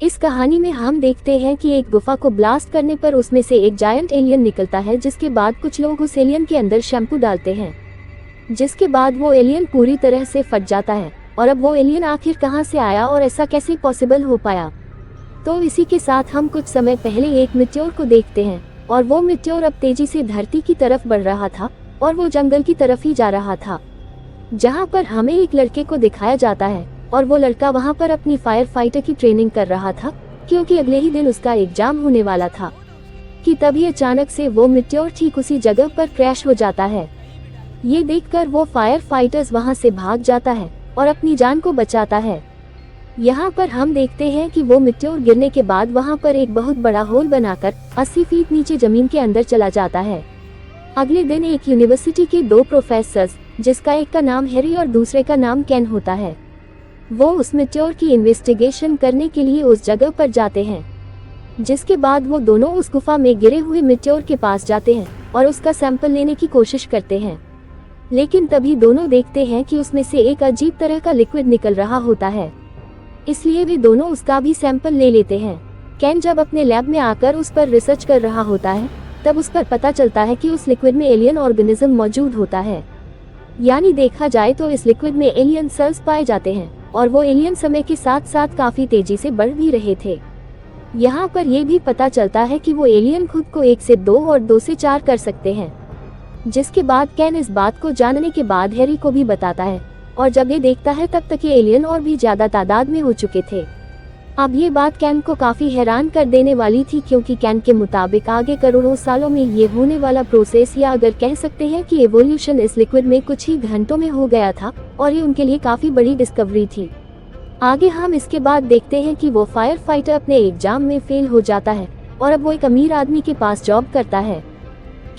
इस कहानी में हम देखते हैं कि एक गुफा को ब्लास्ट करने पर उसमें से एक जायंट एलियन निकलता है, जिसके बाद कुछ लोग उस एलियन के अंदर शैम्पू डालते हैं, जिसके बाद वो एलियन पूरी तरह से फट जाता है। और अब वो एलियन आखिर कहां से आया और ऐसा कैसे पॉसिबल हो पाया? तो इसी के साथ हम कुछ समय पहले एक मिट्योर को देखते हैं, और वो मिट्योर अब तेजी से धरती की तरफ बढ़ रहा था और वो जंगल की तरफ ही जा रहा था, जहाँ पर हमें एक लड़के को दिखाया जाता है। और वो लड़का वहाँ पर अपनी फायर फाइटर की ट्रेनिंग कर रहा था, क्योंकि अगले ही दिन उसका एग्जाम होने वाला था। कि तभी अचानक से वो मिट्योर ठीक उसी जगह पर क्रैश हो जाता है। ये देखकर वो फायर फाइटर्स वहाँ से भाग जाता है और अपनी जान को बचाता है। यहाँ पर हम देखते हैं कि वो मिट्योर गिरने के बाद वहाँ पर एक बहुत बड़ा होल बनाकर 80 फीट नीचे जमीन के अंदर चला जाता है। अगले दिन एक यूनिवर्सिटी के दो प्रोफेसर्स, जिसका एक का नाम हैरी और दूसरे का नाम केन होता है, वो उस मिट्योर की इन्वेस्टिगेशन करने के लिए उस जगह पर जाते हैं। जिसके बाद वो दोनों उस गुफा में गिरे हुए मिट्योर के पास जाते हैं और उसका सैंपल लेने की कोशिश करते हैं। लेकिन तभी दोनों देखते हैं कि उसमें से एक अजीब तरह का लिक्विड निकल रहा होता है, इसलिए वे दोनों उसका भी सैंपल ले लेते हैं। केन जब अपने लैब में आकर उस पर रिसर्च कर रहा होता है, तब उस पर पता चलता है कि उस लिक्विड में एलियन ऑर्गेनिज्म मौजूद होता है। यानी देखा जाए तो इस लिक्विड में एलियन सेल्स पाए जाते हैं, और वो एलियन समय के साथ साथ काफी तेजी से बढ़ भी रहे थे। यहाँ पर यह भी पता चलता है कि वो एलियन खुद को 1 से 2 और 2 से 4 कर सकते हैं। जिसके बाद केन इस बात को जानने के बाद हैरी को भी बताता है, और जब ये देखता है तब तक ये एलियन और भी ज्यादा तादाद में हो चुके थे। अब ये बात केन को काफी हैरान कर देने वाली थी, क्योंकि केन के मुताबिक आगे करोड़ों सालों में ये होने वाला प्रोसेस, या अगर कह सकते हैं कि एवोल्यूशन, इस लिक्विड में कुछ ही घंटों में हो गया था, और ये उनके लिए काफी बड़ी डिस्कवरी थी। आगे हम इसके बाद देखते हैं कि वो फायर फाइटर अपने एग्जाम में फेल हो जाता है, और अब वो एक अमीर आदमी के पास जॉब करता है।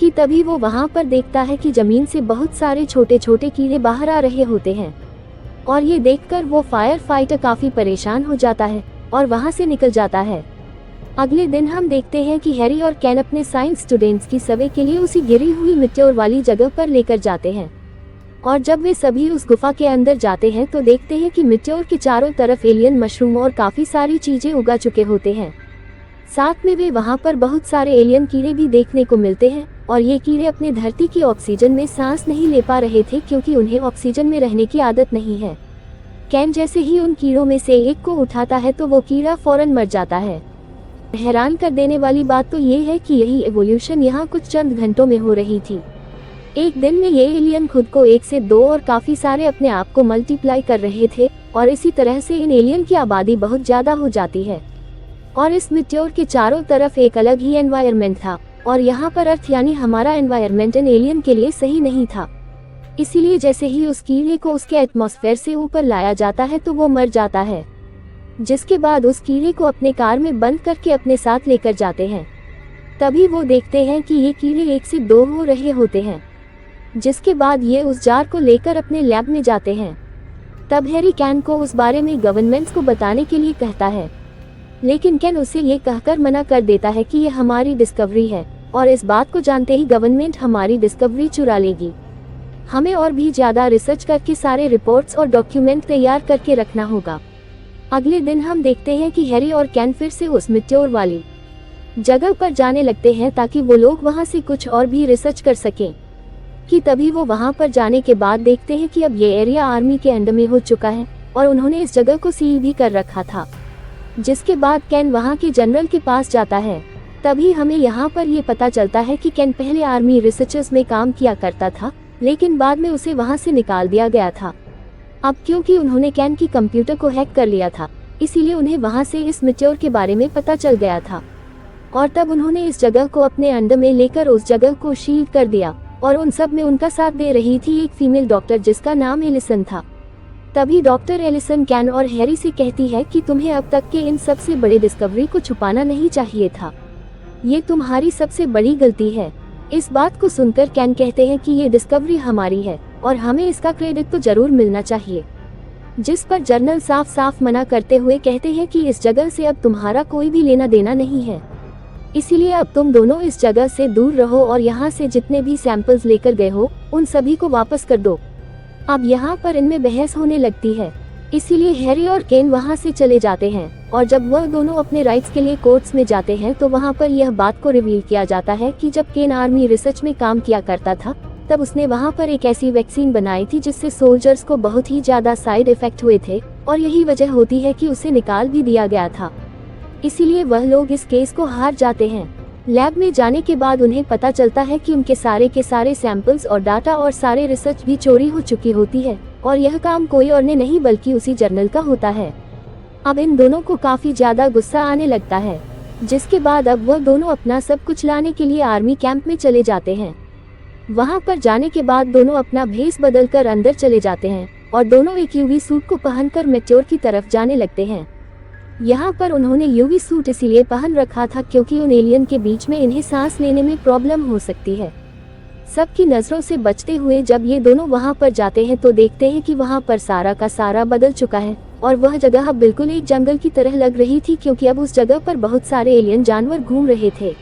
कि तभी वो वहाँ पर देखता है कि जमीन से बहुत सारे छोटे छोटे कीड़े बाहर आ रहे होते हैं, और ये देखकर वो फायर फाइटर काफी परेशान हो जाता है और वहाँ से निकल जाता है। अगले दिन हम देखते हैं कि हैरी और केन अपने साइंस स्टूडेंट्स की सर्वे के लिए उसी गिरी हुई मिट्योर वाली जगह पर लेकर जाते हैं। और जब वे सभी उस गुफा के अंदर जाते हैं तो देखते हैं कि मिट्योर के चारों तरफ एलियन मशरूम और काफी सारी चीजें उगा चुके होते हैं। साथ में वे वहाँ पर बहुत सारे एलियन कीड़े भी देखने को मिलते हैं, और ये कीड़े अपने धरती की ऑक्सीजन में सांस नहीं ले पा रहे थे, क्योंकि उन्हें ऑक्सीजन में रहने की आदत नहीं है। केन जैसे ही उन कीड़ों में से एक को उठाता है तो वो कीड़ा फौरन मर जाता है। हैरान कर देने वाली बात तो ये है कि यही एवोल्यूशन यहाँ कुछ चंद घंटों में हो रही थी। एक दिन में ये एलियन खुद को 1 से 2 और काफी सारे अपने आप को मल्टीप्लाई कर रहे थे, और इसी तरह से इन एलियन की आबादी बहुत ज्यादा हो जाती है। और इस मिट्योर के चारों तरफ एक अलग ही एनवायरनमेंट था, और यहाँ पर अर्थ यानी हमारा एनवायरनमेंट इन एलियन के लिए सही नहीं था। इसीलिए जैसे ही उस कीड़े को उसके एटमॉस्फेयर से ऊपर लाया जाता है तो वो मर जाता है। जिसके बाद उस कीड़े को अपने कार में बंद करके अपने साथ लेकर जाते हैं। तभी वो देखते हैं कि ये कीड़े 1 से 2 हो रहे होते हैं। जिसके बाद ये उस जार को लेकर अपने लैब में जाते हैं। तब हैरी केन को उस बारे में गवर्नमेंट्स को बताने के लिए कहता है, लेकिन केन उसे ये कहकर मना कर देता है कि ये हमारी डिस्कवरी है, और इस बात को जानते ही गवर्नमेंट हमारी डिस्कवरी चुरा लेगी। हमें और भी ज्यादा रिसर्च करके सारे रिपोर्ट्स और डॉक्यूमेंट तैयार करके रखना होगा। अगले दिन हम देखते हैं कि हैरी और केन फिर से उस मिट्योर वाली जगह पर जाने लगते हैं, ताकि वो लोग वहां से कुछ और भी रिसर्च कर सकें। कि तभी वो वहां पर जाने के बाद देखते हैं कि अब ये एरिया आर्मी के अंडर में हो चुका है, और उन्होंने इस जगह को सील भी कर रखा था। जिसके बाद केन वहां के जनरल के पास जाता है। तभी हमें यहाँ पर ये पता चलता है कि केन पहले आर्मी रिसर्चर्स में काम किया करता था, लेकिन बाद में उसे वहां से निकाल दिया गया था। अब क्योंकि उन्होंने केन की कंप्यूटर को हैक कर लिया था, इसीलिए उन्हें वहां से इस मिट्योर के बारे में पता चल गया था, और तब उन्होंने इस जगह को अपने अंडर में लेकर उस जगह को शील्ड कर दिया। और उन सब में उनका साथ दे रही थी एक फीमेल डॉक्टर, जिसका नाम एलिसन था। तभी डॉक्टर एलिसन केन और हैरी से कहती है कि तुम्हें अब तक के इन सबसे बड़े डिस्कवरी को छुपाना नहीं चाहिए था, ये तुम्हारी सबसे बड़ी गलती है। इस बात को सुनकर केन कहते हैं कि ये डिस्कवरी हमारी है, और हमें इसका क्रेडिट तो जरूर मिलना चाहिए। जिस पर जर्नल साफ साफ मना करते हुए कहते हैं कि इस जगह से अब तुम्हारा कोई भी लेना देना नहीं है, इसीलिए अब तुम दोनों इस जगह से दूर रहो, और यहाँ से जितने भी सैंपल्स लेकर गए हो उन सभी को वापस कर दो। अब यहाँ पर इनमें बहस होने लगती है। इसीलिए हैरी और केन वहां से चले जाते हैं, और जब वह दोनों अपने राइट्स के लिए कोर्ट्स में जाते हैं तो वहां पर यह बात को रिवील किया जाता है कि जब केन आर्मी रिसर्च में काम किया करता था तब उसने वहां पर एक ऐसी वैक्सीन बनाई थी जिससे सोल्जर्स को बहुत ही ज्यादा साइड इफेक्ट हुए थे, और यही वजह होती है कि उसे निकाल भी दिया गया था। इसीलिए वह लोग इस केस को हार जाते हैं। लैब में जाने के बाद उन्हें पता चलता है कि उनके सारे के सारे सैंपल्स और डाटा और सारे रिसर्च भी चोरी हो चुकी होती है, और यह काम कोई और ने नहीं बल्कि उसी जर्नल का होता है। अब इन दोनों को काफी ज्यादा गुस्सा आने लगता है, जिसके बाद अब वह दोनों अपना सब कुछ लाने के लिए आर्मी कैंप में चले जाते हैं। वहां पर जाने के बाद दोनों अपना भेस बदलकर अंदर चले जाते हैं और दोनों एक यूवी सूट को पहनकर मेट्योर की तरफ जाने लगते हैं। यहाँ पर उन्होंने यूवी सूट इसीलिए पहन रखा था क्योंकि उन एलियन के बीच में इन्हें सांस लेने में प्रॉब्लम हो सकती है। सबकी नजरों से बचते हुए जब ये दोनों वहां पर जाते हैं तो देखते हैं कि वहां पर सारा का सारा बदल चुका है और वह जगह अब बिल्कुल एक जंगल की तरह लग रही थी, क्योंकि अब उस जगह पर बहुत सारे एलियन जानवर घूम रहे थे।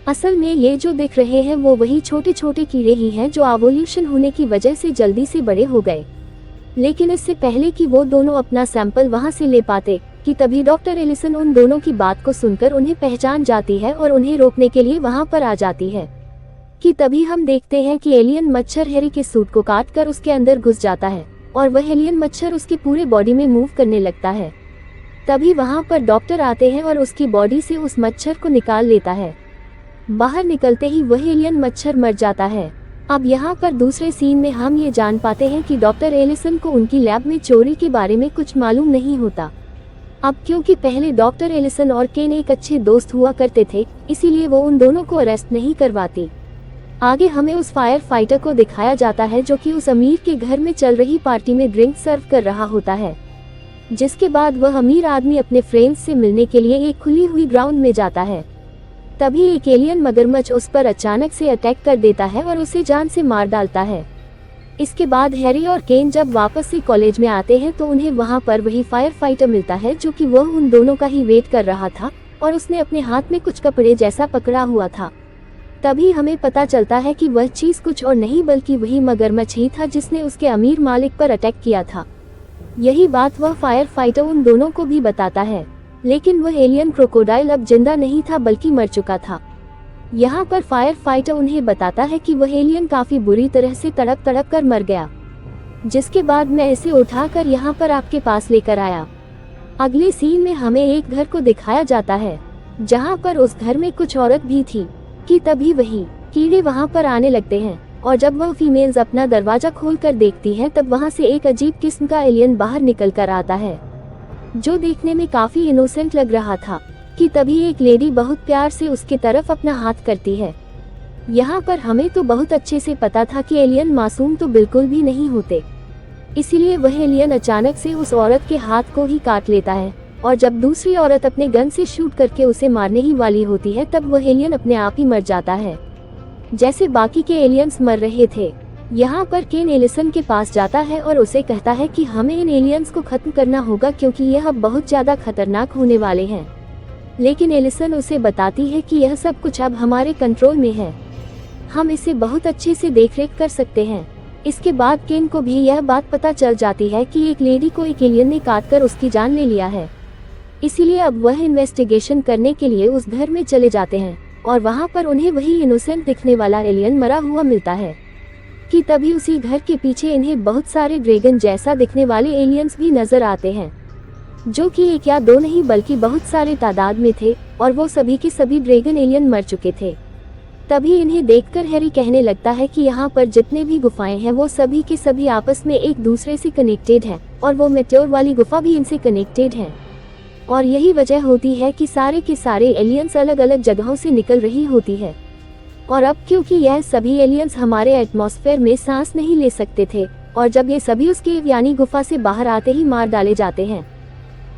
असल में ये जो दिख रहे हैं वो वही छोटे छोटे कीड़े ही हैं जो एवोल्यूशन होने की वजह से जल्दी से बड़े हो गए। लेकिन इससे पहले कि वो दोनों अपना सैंपल वहां से ले पाते कि तभी डॉक्टर एलिसन उन दोनों की बात को सुनकर उन्हें पहचान जाती है और उन्हें रोकने के लिए वहां पर आ जाती है। कि तभी हम देखते हैं कि एलियन मच्छर हैरी के सूट को काटकर उसके अंदर घुस जाता है और वह एलियन मच्छर उसकी पूरे बॉडी में मूव करने लगता है। तभी वहां पर डॉक्टर आते हैं और उसकी बॉडी से उस मच्छर को निकाल लेता है। बाहर निकलते ही वह एलियन मच्छर मर जाता है। अब यहाँ पर दूसरे सीन में हम ये जान पाते हैं कि डॉक्टर एलिसन को उनकी लैब में चोरी के बारे में कुछ मालूम नहीं होता। अब क्योंकि पहले डॉक्टर एलिसन और केन एक अच्छे दोस्त हुआ करते थे, इसीलिए वो उन दोनों को अरेस्ट नहीं करवाती। आगे हमें उस फायर फाइटर को दिखाया जाता है जो कि उस अमीर के घर में चल रही पार्टी में ड्रिंक सर्व कर रहा होता है। जिसके बाद वह अमीर आदमी अपने फ्रेंड्स से मिलने के लिए एक खुली हुई ग्राउंड में जाता है। तभी एक एलियन मगरमच्छ उस पर अचानक से अटैक कर देता है और उसे जान से मार डालता है। इसके बाद हैरी और केन जब वापस से कॉलेज में आते हैं तो उन्हें वहां पर वही फायर फाइटर मिलता है जो कि वह उन दोनों का ही वेट कर रहा था और उसने अपने हाथ में कुछ कपड़े जैसा पकड़ा हुआ था। तभी हमें पता चलता है कि वह चीज कुछ और नहीं बल्कि वही मगरमच्छ ही था जिसने उसके अमीर मालिक पर अटैक किया था। यही बात वह फायर फाइटर उन दोनों को भी बताता है, लेकिन वह एलियन क्रोकोडाइल अब जिंदा नहीं था बल्कि मर चुका था। यहाँ पर फायर फाइटर उन्हें बताता है कि वह एलियन काफी बुरी तरह से तड़प तड़प कर मर गया, जिसके बाद मैं इसे उठाकर यहाँ पर आपके पास लेकर आया। अगले सीन में हमें एक घर को दिखाया जाता है जहाँ पर उस घर में कुछ औरत भी थी। कि तभी वही कीड़े वहां पर आने लगते हैं और जब वह फीमेल्स अपना दरवाजा खोलकर देखती हैं तब वहां से एक अजीब किस्म का एलियन बाहर निकल कर आता है जो देखने में काफी इनोसेंट लग रहा था। कि तभी एक लेडी बहुत प्यार से उसके तरफ अपना हाथ करती है। यहाँ पर हमें तो बहुत अच्छे से पता था कि एलियन मासूम तो बिल्कुल भी नहीं होते, इसीलिए वह एलियन अचानक से उस औरत के हाथ को ही काट लेता है और जब दूसरी औरत अपने गन से शूट करके उसे मारने ही वाली होती है तब वह एलियन अपने आप ही मर जाता है जैसे बाकी के एलियंस मर रहे थे। यहाँ पर केन एलिसन के पास जाता है और उसे कहता है कि हमें इन एलियंस को खत्म करना होगा क्योंकि यह अब बहुत ज्यादा खतरनाक होने वाले हैं। लेकिन एलिसन उसे बताती है कि यह सब कुछ अब हमारे कंट्रोल में है, हम इसे बहुत अच्छे से देखरेख कर सकते हैं। इसके बाद केन को भी यह बात पता चल जाती है कि एक लेडी को एक एलियन ने काटकर उसकी जान ले लिया है, इसीलिए अब वह इन्वेस्टिगेशन करने के लिए उस घर में चले जाते हैं और वहां पर उन्हें वही इनोसेंट दिखने वाला एलियन मरा हुआ मिलता है। कि तभी उसी घर के पीछे इन्हें बहुत सारे ड्रैगन जैसा दिखने वाले एलियंस भी नजर आते हैं जो कि एक या दो नहीं बल्कि बहुत सारे तादाद में थे और वो सभी के सभी ड्रैगन एलियन मर चुके थे। तभी इन्हें देखकर हैरी कहने लगता है कि यहाँ पर जितने भी गुफाएं हैं वो सभी के सभी आपस में एक दूसरे से कनेक्टेड हैं और वो मेट्योर वाली गुफा भी इनसे कनेक्टेड है और यही वजह होती है कि सारे के सारे एलियंस अलग अलग जगहों से निकल रही होती है। और अब क्योंकि यह सभी एलियंस हमारे एटमॉस्फेयर में सांस नहीं ले सकते थे और जब ये सभी उस केव यानी गुफा से बाहर आते ही मार डाले जाते हैं।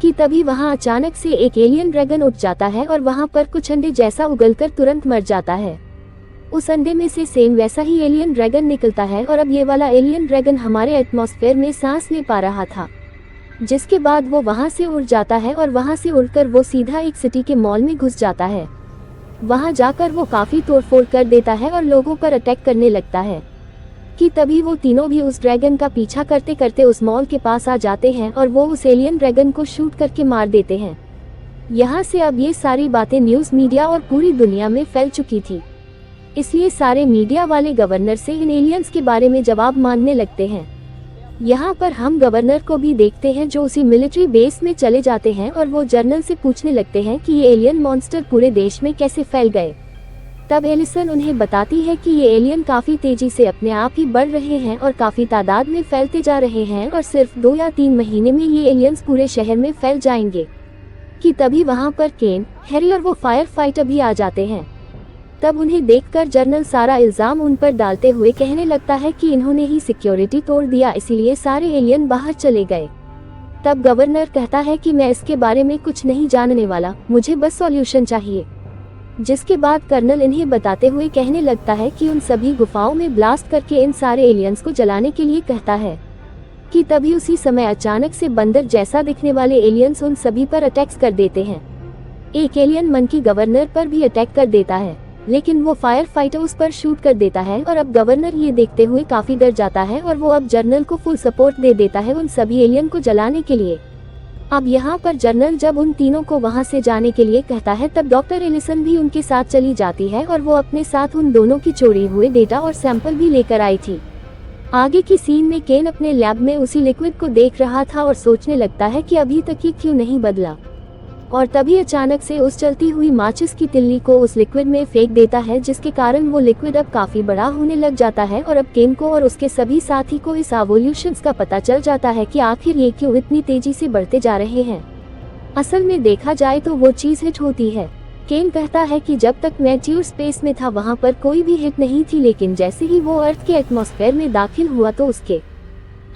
कि तभी वहां अचानक से एक एलियन ड्रैगन उठ जाता है और वहां पर कुछ अंडे जैसा उगलकर तुरंत मर जाता है। उस अंडे में से सेम वैसा ही एलियन ड्रैगन निकलता है और अब ये वाला एलियन ड्रैगन हमारे एटमॉस्फेयर में सांस ले पा रहा था, जिसके बाद वो वहां से उड़ जाता है और वहां से उड़कर वो सीधा एक सिटी के मॉल में घुस जाता है। वहां जाकर वो काफी तोड़फोड़ कर देता है और लोगों पर अटैक करने लगता है। कि तभी वो तीनों भी उस ड्रैगन का पीछा करते करते उस मॉल के पास आ जाते हैं और वो उस एलियन ड्रैगन को शूट करके मार देते हैं। यहाँ से अब ये सारी बातें न्यूज़ मीडिया और पूरी दुनिया में फैल चुकी थी, इसलिए सारे मीडिया वाले गवर्नर से इन एलियंस के बारे में जवाब मांगने लगते हैं। यहाँ पर हम गवर्नर को भी देखते हैं जो उसी मिलिट्री बेस में चले जाते हैं और वो जनरल से पूछने लगते हैं कि ये एलियन मॉन्स्टर पूरे देश में कैसे फैल गए। तब एलिसन उन्हें बताती है कि ये एलियन काफी तेजी से अपने आप ही बढ़ रहे हैं और काफी तादाद में फैलते जा रहे हैं और सिर्फ 2 या 3 महीने में ये एलियंस पूरे शहर में फैल जाएंगे। कि तभी वहाँ पर केन, हैरी और वो फायर फाइटर भी आ जाते हैं। तब उन्हें देखकर जनरल सारा इल्जाम उन पर डालते हुए कहने लगता है कि इन्होंने ही सिक्योरिटी तोड़ दिया, इसीलिए सारे एलियन बाहर चले गए। तब गवर्नर कहता है कि मैं इसके बारे में कुछ नहीं जानने वाला, मुझे बस सॉल्यूशन चाहिए। जिसके बाद कर्नल इन्हें बताते हुए कहने लगता है कि उन सभी गुफाओं में ब्लास्ट करके इन सारे एलियंस को जलाने के लिए कहता है। कि तभी उसी समय अचानक से बंदर जैसा दिखने वाले एलियंस उन सभी पर अटैक्स कर देते हैं। एक एलियन मंकी गवर्नर पर भी अटैक कर देता है, लेकिन वो फायर फाइटर उस पर शूट कर देता है और अब गवर्नर ये देखते हुए काफी डर जाता है और वो अब जनरल को फुल सपोर्ट दे देता है उन सभी एलियन को जलाने के लिए। अब यहाँ पर जनरल जब उन तीनों को वहाँ से जाने के लिए कहता है तब डॉक्टर एलिसन भी उनके साथ चली जाती है और वो अपने साथ उन दोनों की चोरी हुए डेटा और सैंपल भी लेकर आई थी। आगे की सीन में केन अपने लैब में उसी लिक्विड को देख रहा था और सोचने लगता है कि अभी तक ये क्यों नहीं बदला। और तभी अचानक से उस चलती हुई माचिस की तिल्ली को उस लिक्विड में फेंक देता है, जिसके कारण वो लिक्विड अब काफी बड़ा होने लग जाता है और अब केन को और उसके सभी साथी को इस एवोल्यूशंस का पता चल जाता है कि आखिर ये क्यों इतनी तेजी से बढ़ते जा रहे हैं। असल में देखा जाए तो वो चीज हिट होती है। केन कहता है कि जब तक मैच्योर स्पेस में था वहाँ पर कोई भी हिट नहीं थी, लेकिन जैसे ही वो अर्थ के एटमॉस्फेयर में दाखिल हुआ तो उसके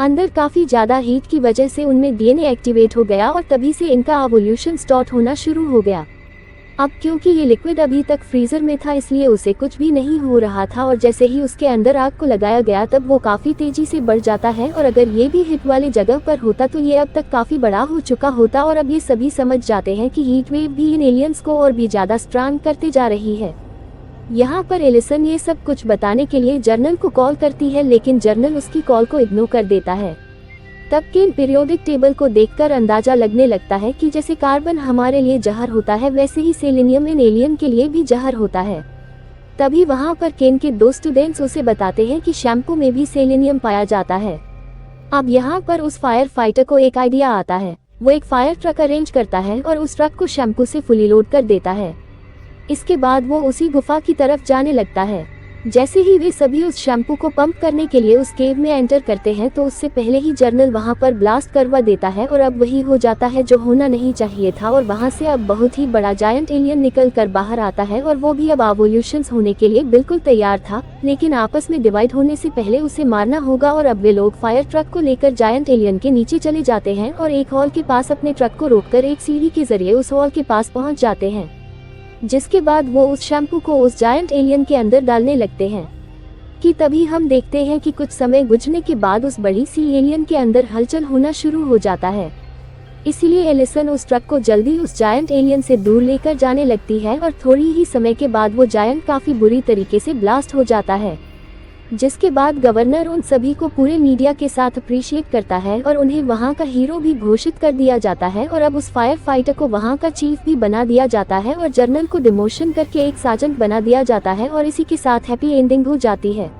अंदर काफी ज्यादा हीट की वजह से उनमें डीएनए एक्टिवेट हो गया और तभी से इनका एवोल्यूशन स्टार्ट होना शुरू हो गया। अब क्योंकि ये लिक्विड अभी तक फ्रीजर में था इसलिए उसे कुछ भी नहीं हो रहा था और जैसे ही उसके अंदर आग को लगाया गया तब वो काफी तेजी से बढ़ जाता है और अगर ये भी हिट वाली जगह पर होता तो ये अब तक काफी बड़ा हो चुका होता। और अब ये सभी समझ जाते हैं कि हीट वेव भी इन एलियंस को और भी ज्यादा स्ट्रांग करते जा रही है। यहाँ पर एलिसन ये सब कुछ बताने के लिए जर्नल को कॉल करती है, लेकिन जर्नल उसकी कॉल को इग्नोर कर देता है। तब केन पीरियोडिक टेबल को देखकर अंदाजा लगने लगता है कि जैसे कार्बन हमारे लिए जहर होता है वैसे ही सेलेनियम इन एलियन के लिए भी जहर होता है। तभी वहाँ पर केन के 2 स्टूडेंट्स उसे बताते हैं कि शैम्पू में भी सेलेनियम पाया जाता है। अब यहाँ पर उस फायर फाइटर को एक आइडिया आता है। वो एक फायर ट्रक अरेंज करता है और उस ट्रक को शैम्पू से फुली लोड कर देता है। इसके बाद वो उसी गुफा की तरफ जाने लगता है। जैसे ही वे सभी उस शैम्पू को पंप करने के लिए उस केव में एंटर करते हैं तो उससे पहले ही जर्नल वहां पर ब्लास्ट करवा देता है और अब वही हो जाता है जो होना नहीं चाहिए था और वहां से अब बहुत ही बड़ा जायंट एलियन निकल कर बाहर आता है और वो भी अब एवोल्यूशंस होने के लिए बिल्कुल तैयार था, लेकिन आपस में डिवाइड होने से पहले उसे मारना होगा। और अब वे लोग फायर ट्रक को लेकर जायंट एलियन के नीचे चले जाते हैं और एक हॉल के पास अपने ट्रक को रोककर एक सीढ़ी के जरिए उस हॉल के पास पहुँच जाते हैं, जिसके बाद वो उस शैम्पू को उस जायंट एलियन के अंदर डालने लगते हैं। कि तभी हम देखते हैं कि कुछ समय गुजरने के बाद उस बड़ी सी एलियन के अंदर हलचल होना शुरू हो जाता है। इसलिए एलिसन उस ट्रक को जल्दी उस जायंट एलियन से दूर लेकर जाने लगती है और थोड़ी ही समय के बाद वो जायंट काफी बुरी तरीके से ब्लास्ट हो जाता है, जिसके बाद गवर्नर उन सभी को पूरे मीडिया के साथ अप्रिशिएट करता है और उन्हें वहां का हीरो भी घोषित कर दिया जाता है और अब उस फायर फाइटर को वहां का चीफ भी बना दिया जाता है और जर्नल को डिमोशन करके एक सार्जेंट बना दिया जाता है और इसी के साथ हैप्पी एंडिंग हो जाती है।